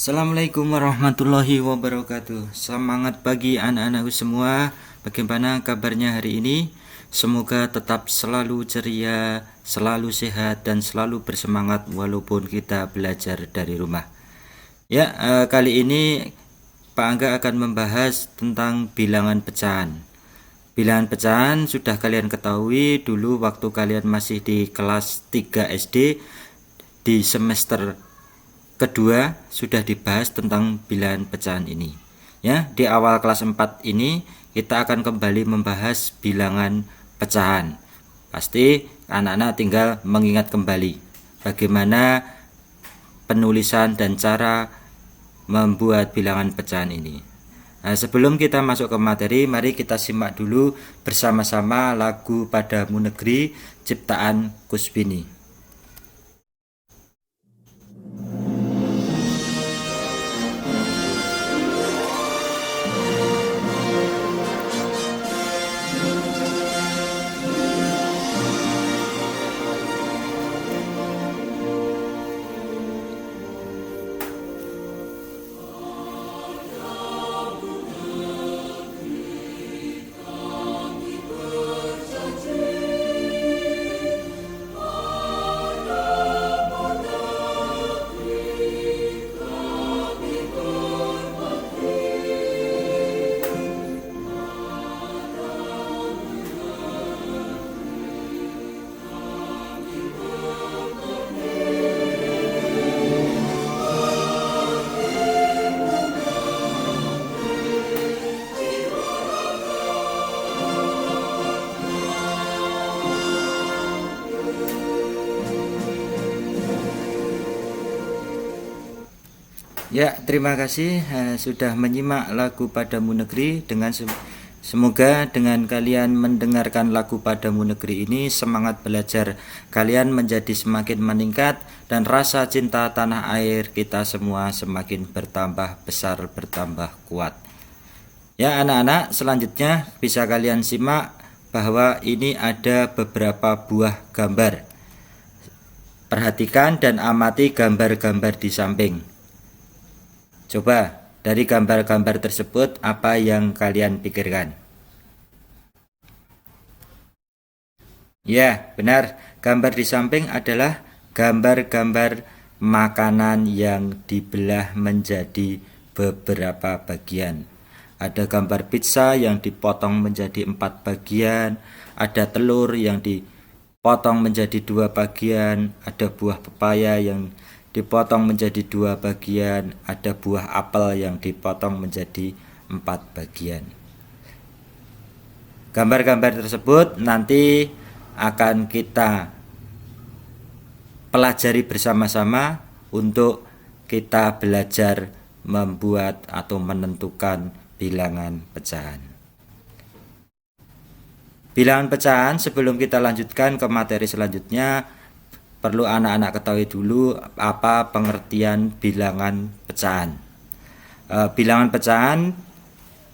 Assalamualaikum warahmatullahi wabarakatuh. Semangat pagi anak-anakku semua. Bagaimana kabarnya hari ini? Semoga tetap selalu ceria, selalu sehat, dan selalu bersemangat walaupun kita belajar dari rumah. Ya, kali ini Pak Angga akan membahas tentang bilangan pecahan. Bilangan pecahan sudah kalian ketahui dulu waktu kalian masih di kelas 3 SD, di semester kedua sudah dibahas tentang bilangan pecahan ini. Ya, di awal kelas 4 ini kita akan kembali membahas bilangan pecahan. Pasti anak-anak tinggal mengingat kembali bagaimana penulisan dan cara membuat bilangan pecahan ini. Nah, sebelum kita masuk ke materi, mari kita simak dulu bersama-sama lagu Padamu Negeri ciptaan Kusbini. Ya, terima kasih sudah menyimak lagu Padamu Negeri. Semoga dengan kalian mendengarkan lagu Padamu Negeri ini, semangat belajar kalian menjadi semakin meningkat dan rasa cinta tanah air kita semua semakin bertambah besar, bertambah kuat. Ya anak-anak, selanjutnya bisa kalian simak bahwa ini ada beberapa buah gambar. Perhatikan dan amati gambar-gambar di samping. Coba dari gambar-gambar tersebut apa yang kalian pikirkan? Ya, benar. Gambar di samping adalah gambar-gambar makanan yang dibelah menjadi beberapa bagian. Ada gambar pizza yang dipotong menjadi 4 bagian, ada telur yang dipotong menjadi 2 bagian, ada buah pepaya yang dipotong menjadi 2 bagian, ada buah apel yang dipotong menjadi 4 bagian. Gambar-gambar tersebut nanti akan kita pelajari bersama-sama untuk kita belajar membuat atau menentukan bilangan pecahan. Bilangan pecahan, sebelum kita lanjutkan ke materi selanjutnya, perlu anak-anak ketahui dulu apa pengertian bilangan pecahan. Bilangan pecahan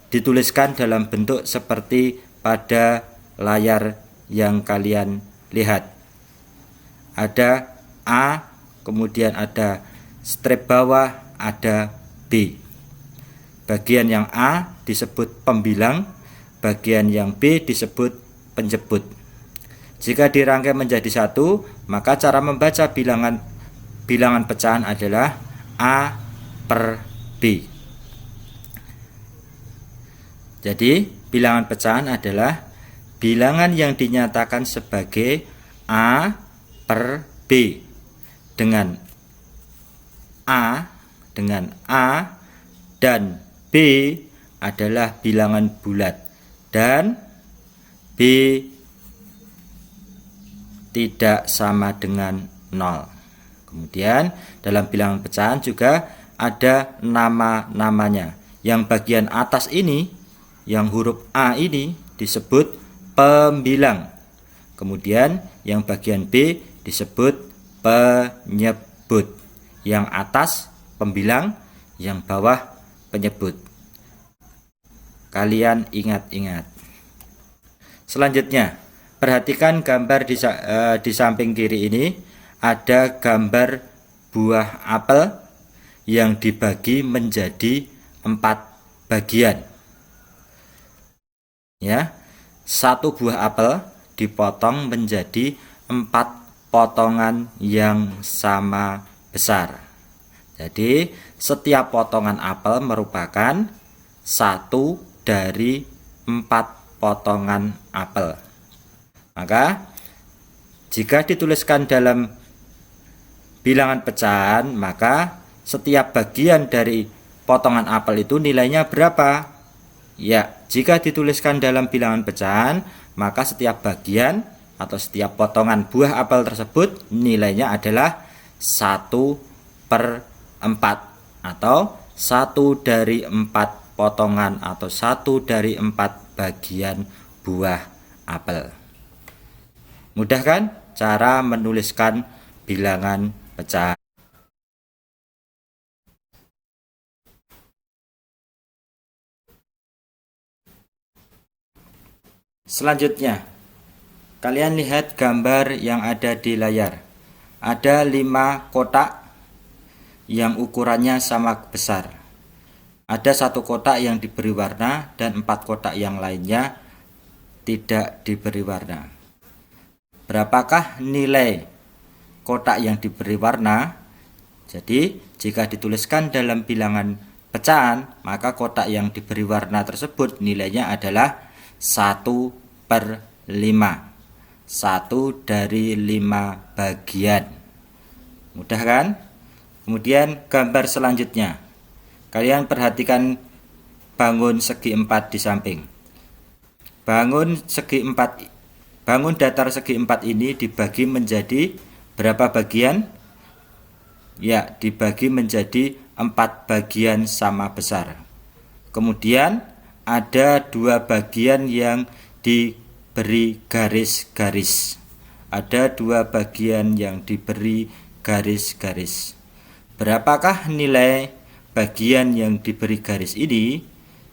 dituliskan dalam bentuk seperti pada layar yang kalian lihat. Ada A, kemudian ada strip bawah, ada B. Bagian yang A disebut pembilang, bagian yang B disebut penjemput. Jika dirangkai menjadi satu, maka cara membaca bilangan pecahan adalah A per B. Jadi, bilangan pecahan adalah bilangan yang dinyatakan sebagai A per B dengan A dan B adalah bilangan bulat dan B tidak sama dengan 0. Kemudian dalam bilangan pecahan juga ada nama-namanya. Yang bagian atas ini, yang huruf A ini disebut pembilang. Kemudian yang bagian B disebut penyebut. Yang atas pembilang, yang bawah penyebut. Kalian ingat-ingat. Selanjutnya, perhatikan gambar di samping kiri ini. Ada gambar buah apel yang dibagi menjadi 4 bagian. Ya, satu buah apel dipotong menjadi 4 potongan yang sama besar. Jadi setiap potongan apel merupakan satu dari 4 potongan apel. Maka jika dituliskan dalam bilangan pecahan, maka setiap bagian dari potongan apel itu nilainya berapa? Ya, jika dituliskan dalam bilangan pecahan, maka setiap bagian atau setiap potongan buah apel tersebut nilainya adalah 1/4 atau 1 dari 4 potongan atau 1 dari 4 bagian buah apel. Mudah kan cara menuliskan bilangan pecahan? Selanjutnya, kalian lihat gambar yang ada di layar. Ada 5 kotak yang ukurannya sama besar. Ada 1 kotak yang diberi warna dan 4 kotak yang lainnya tidak diberi warna. Berapakah nilai kotak yang diberi warna? Jadi, jika dituliskan dalam bilangan pecahan, maka kotak yang diberi warna tersebut nilainya adalah 1/5. 1 dari 5 bagian. Mudah kan? Kemudian gambar selanjutnya. Kalian perhatikan bangun segi 4 di samping. Bangun datar segi 4 ini dibagi menjadi berapa bagian? Ya, dibagi menjadi 4 bagian sama besar. Kemudian ada 2 bagian yang diberi garis-garis. Ada 2 bagian yang diberi garis-garis. Berapakah nilai bagian yang diberi garis ini?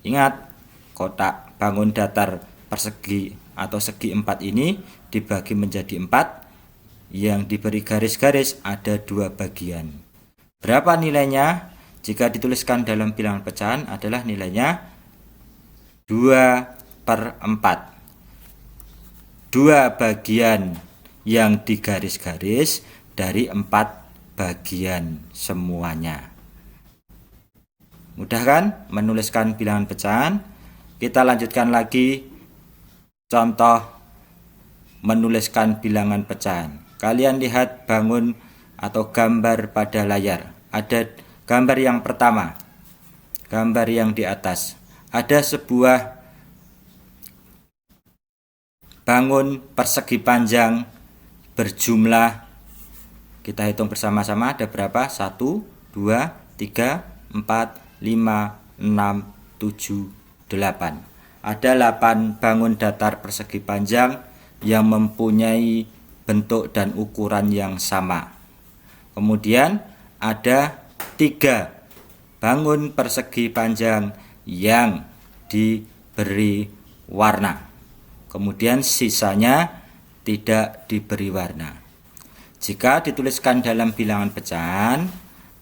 Ingat, kotak bangun datar persegi atau segi 4 ini dibagi menjadi 4. Yang diberi garis-garis ada 2 bagian. Berapa nilainya? Jika dituliskan dalam bilangan pecahan adalah nilainya 2/4. 2 bagian yang digaris-garis dari 4 bagian semuanya. Mudah kan menuliskan bilangan pecahan? Kita lanjutkan lagi contoh menuliskan bilangan pecahan. Kalian lihat bangun atau gambar pada layar. Ada gambar yang pertama, gambar yang di atas. Ada sebuah bangun persegi panjang berjumlah, kita hitung bersama-sama, ada berapa? 1, 2, 3, 4, 5, 6, 7, 8. Ada 8 bangun datar persegi panjang yang mempunyai bentuk dan ukuran yang sama. Kemudian ada 3 bangun persegi panjang yang diberi warna. Kemudian sisanya tidak diberi warna. Jika dituliskan dalam bilangan pecahan,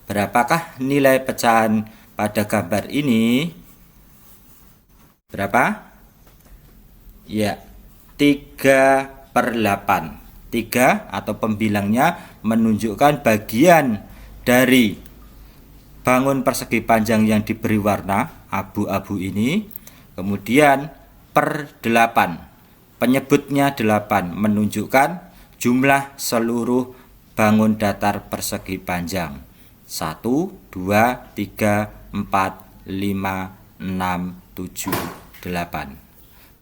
berapakah nilai pecahan pada gambar ini? Berapa? Ya, 3/8. 3 atau pembilangnya menunjukkan bagian dari bangun persegi panjang yang diberi warna abu-abu ini. Kemudian per 8. Penyebutnya 8 menunjukkan jumlah seluruh bangun datar persegi panjang. 1, 2, 3, 4, 5, 6, 7, 8.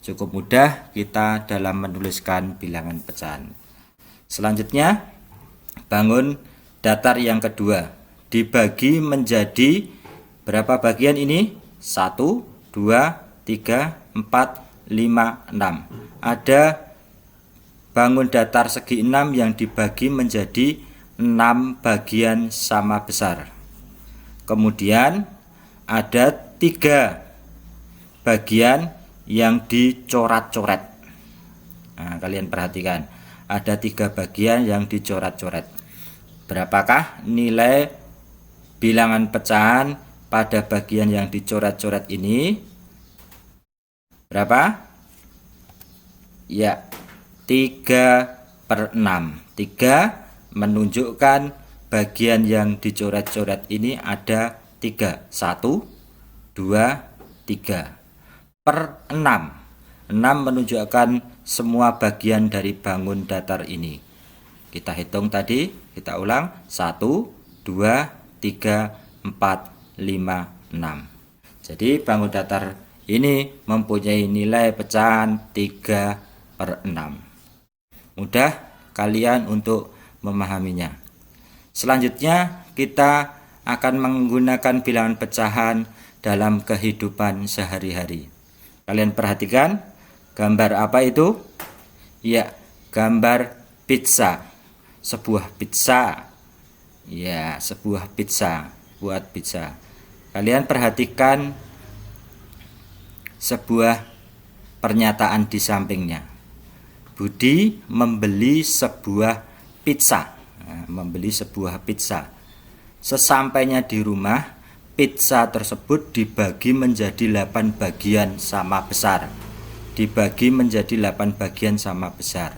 Cukup mudah kita dalam menuliskan bilangan pecahan. Selanjutnya, bangun datar yang kedua dibagi menjadi berapa bagian ini? 1, 2, 3, 4, 5, 6. Ada bangun datar segi 6 yang dibagi menjadi 6 bagian sama besar. Kemudian ada 3 bagian yang dicoret-coret. Nah, kalian perhatikan, ada 3 bagian yang dicoret-coret. Berapakah nilai bilangan pecahan pada bagian yang dicoret-coret ini berapa? Ya, 3/6. 3 menunjukkan bagian yang dicoret-coret ini ada 3. 1, 2, 3. Per 6. 6 menunjukkan semua bagian dari bangun datar ini. Kita hitung tadi, kita ulang. 1, 2, 3, 4, 5, 6. Jadi bangun datar ini mempunyai nilai pecahan 3/6. Mudah kalian untuk memahaminya. Selanjutnya kita akan menggunakan bilangan pecahan dalam kehidupan sehari-hari. Kalian perhatikan gambar apa itu? Ya, gambar pizza. Sebuah pizza. Ya, sebuah pizza. Buat pizza. Kalian perhatikan sebuah pernyataan di sampingnya. Budi membeli sebuah pizza. Nah, membeli sebuah pizza. Sesampainya di rumah, pizza tersebut dibagi menjadi 8 bagian sama besar. Dibagi menjadi 8 bagian sama besar.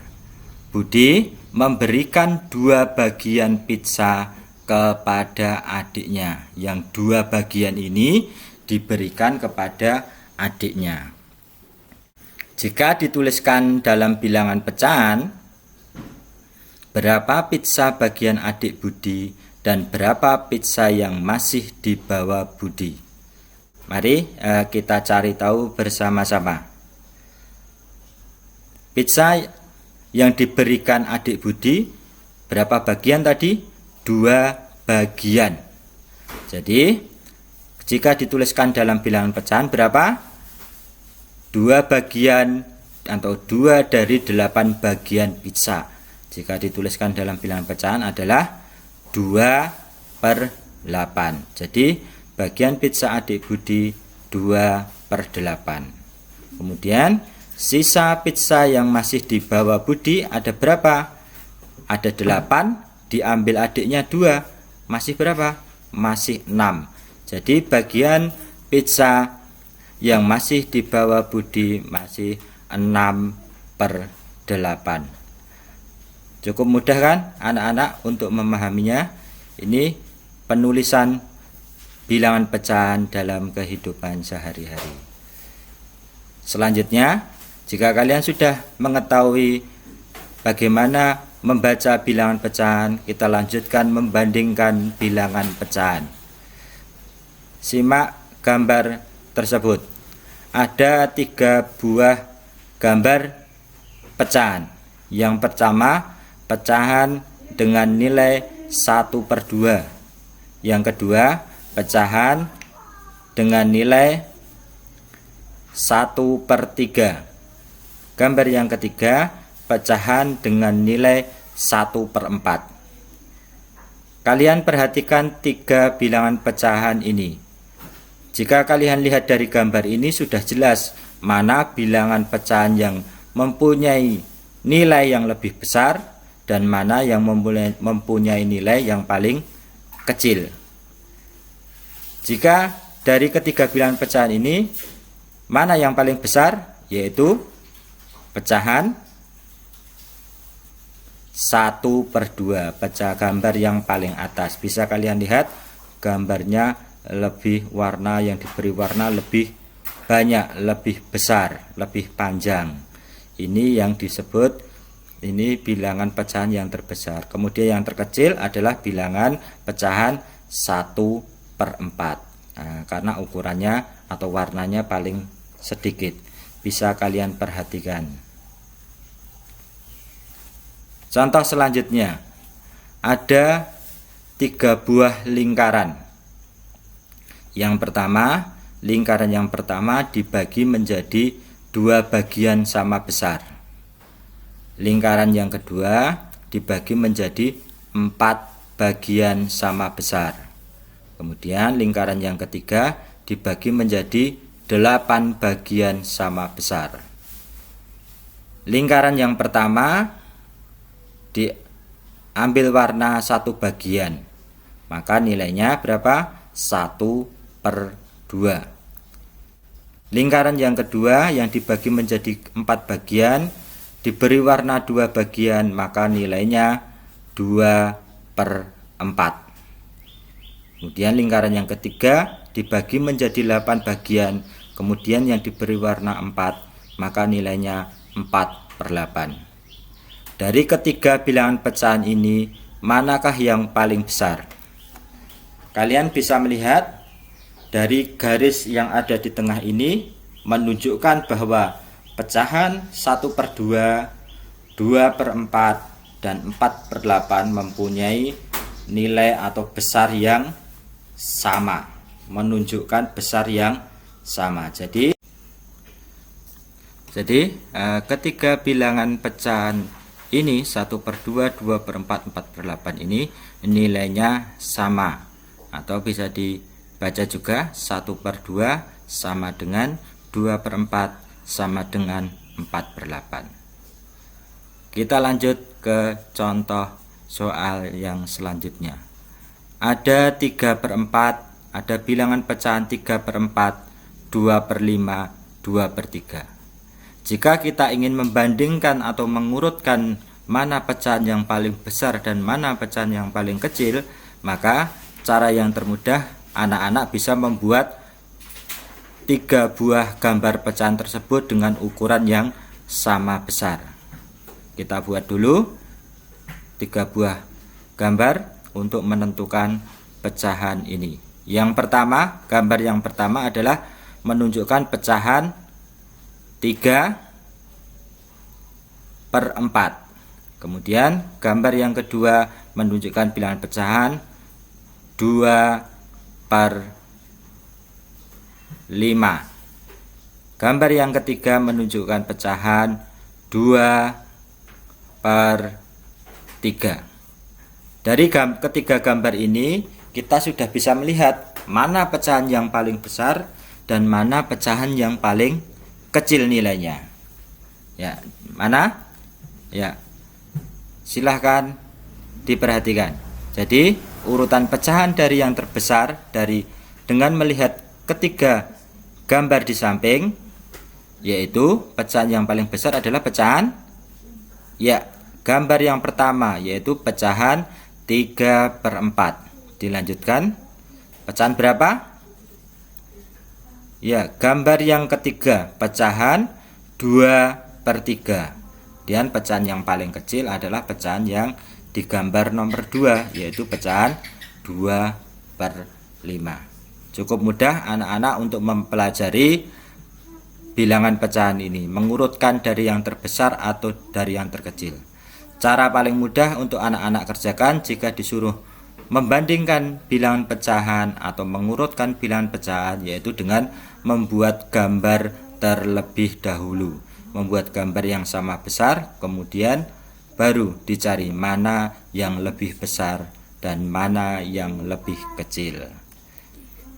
Budi memberikan 2 bagian pizza kepada adiknya. Yang 2 bagian ini diberikan kepada adiknya. Jika dituliskan dalam bilangan pecahan, berapa pizza bagian adik Budi dan berapa pizza yang masih dibawa Budi? Mari kita cari tahu bersama-sama. Pizza yang diberikan adik Budi berapa bagian tadi? 2 bagian. Jadi jika dituliskan dalam bilangan pecahan berapa? 2 bagian atau 2 dari 8 bagian pizza. Jika dituliskan dalam bilangan pecahan adalah 2/8. Jadi bagian pizza adik Budi 2/8. Kemudian sisa pizza yang masih dibawa Budi ada berapa? Ada 8, diambil adiknya 2. Masih berapa? Masih 6. Jadi bagian pizza yang masih dibawa Budi masih 6/8. Cukup mudah kan anak-anak untuk memahaminya? Ini penulisan bilangan pecahan dalam kehidupan sehari-hari. Selanjutnya, jika kalian sudah mengetahui bagaimana membaca bilangan pecahan, kita lanjutkan membandingkan bilangan pecahan. Simak gambar tersebut. Ada 3 buah gambar pecahan. Yang pertama, pecahan dengan nilai 1/2. Yang kedua, pecahan dengan nilai 1/3. Gambar yang ketiga, pecahan dengan nilai 1/4. Kalian perhatikan 3 bilangan pecahan ini. Jika kalian lihat dari gambar ini sudah jelas mana bilangan pecahan yang mempunyai nilai yang lebih besar dan mana yang mempunyai nilai yang paling kecil. Jika dari ketiga bilangan pecahan ini, mana yang paling besar? Yaitu pecahan 1/2, pecah gambar yang paling atas. Bisa kalian lihat gambarnya lebih warna, yang diberi warna lebih banyak, lebih besar, lebih panjang. Ini yang disebut ini bilangan pecahan yang terbesar. Kemudian yang terkecil adalah bilangan pecahan 1/4. Nah, karena ukurannya atau warnanya paling sedikit. Bisa kalian perhatikan. Contoh selanjutnya, ada 3 buah lingkaran. Yang pertama, lingkaran yang pertama dibagi menjadi 2 bagian sama besar. Lingkaran yang kedua dibagi menjadi 4 bagian sama besar. Kemudian lingkaran yang ketiga dibagi menjadi 8 bagian sama besar. Lingkaran yang pertama diambil warna 1 bagian, maka nilainya berapa? 1/2. Lingkaran yang kedua yang dibagi menjadi 4 bagian, diberi warna 2 bagian, maka nilainya 2/4. Kemudian lingkaran yang ketiga dibagi menjadi 8 bagian, kemudian yang diberi warna 4, maka nilainya 4/8. Dari ketiga bilangan pecahan ini, manakah yang paling besar? Kalian bisa melihat dari garis yang ada di tengah ini menunjukkan bahwa pecahan 1/2, 2/4, dan 4/8 mempunyai nilai atau besar yang sama, menunjukkan besar yang sama. Jadi ketiga bilangan pecahan ini 1/2, 2/4, 4/8 ini nilainya sama, atau bisa dibaca juga 1/2 sama dengan 2/4 sama dengan 4/8. Kita lanjut ke contoh soal yang selanjutnya. Ada 3/4, ada bilangan pecahan 3/4, 2/5, 2/3. Jika kita ingin membandingkan atau mengurutkan mana pecahan yang paling besar dan mana pecahan yang paling kecil, maka cara yang termudah anak-anak bisa membuat 3 buah gambar pecahan tersebut dengan ukuran yang sama besar. Kita buat dulu 3 buah gambar untuk menentukan pecahan ini. Yang pertama, gambar yang pertama adalah menunjukkan pecahan 3/4. Kemudian gambar yang kedua menunjukkan bilangan pecahan 2/5. Gambar yang ketiga menunjukkan pecahan 2/3. Dari ketiga gambar ini kita sudah bisa melihat mana pecahan yang paling besar dan mana pecahan yang paling kecil nilainya. Ya, mana? Ya. Silahkan diperhatikan. Jadi, urutan pecahan dari yang terbesar dengan melihat ketiga gambar di samping, yaitu pecahan yang paling besar adalah pecahan gambar yang pertama, yaitu pecahan 3/4. Dilanjutkan, pecahan berapa? Ya, gambar yang ketiga, pecahan 2/3. Dan pecahan yang paling kecil adalah pecahan yang digambar nomor 2, yaitu pecahan 2/5. Cukup mudah anak-anak untuk mempelajari bilangan pecahan ini, mengurutkan dari yang terbesar atau dari yang terkecil. Cara paling mudah untuk anak-anak kerjakan jika disuruh membandingkan bilangan pecahan atau mengurutkan bilangan pecahan, yaitu dengan membuat gambar terlebih dahulu. Membuat gambar yang sama besar, kemudian baru dicari mana yang lebih besar dan mana yang lebih kecil.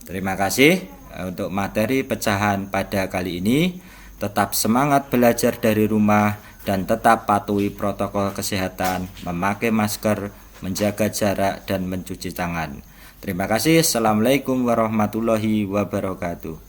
Terima kasih untuk materi pecahan pada kali ini. Tetap semangat belajar dari rumah dan tetap patuhi protokol kesehatan, memakai masker, menjaga jarak, dan mencuci tangan. Terima kasih. Assalamualaikum warahmatullahi wabarakatuh.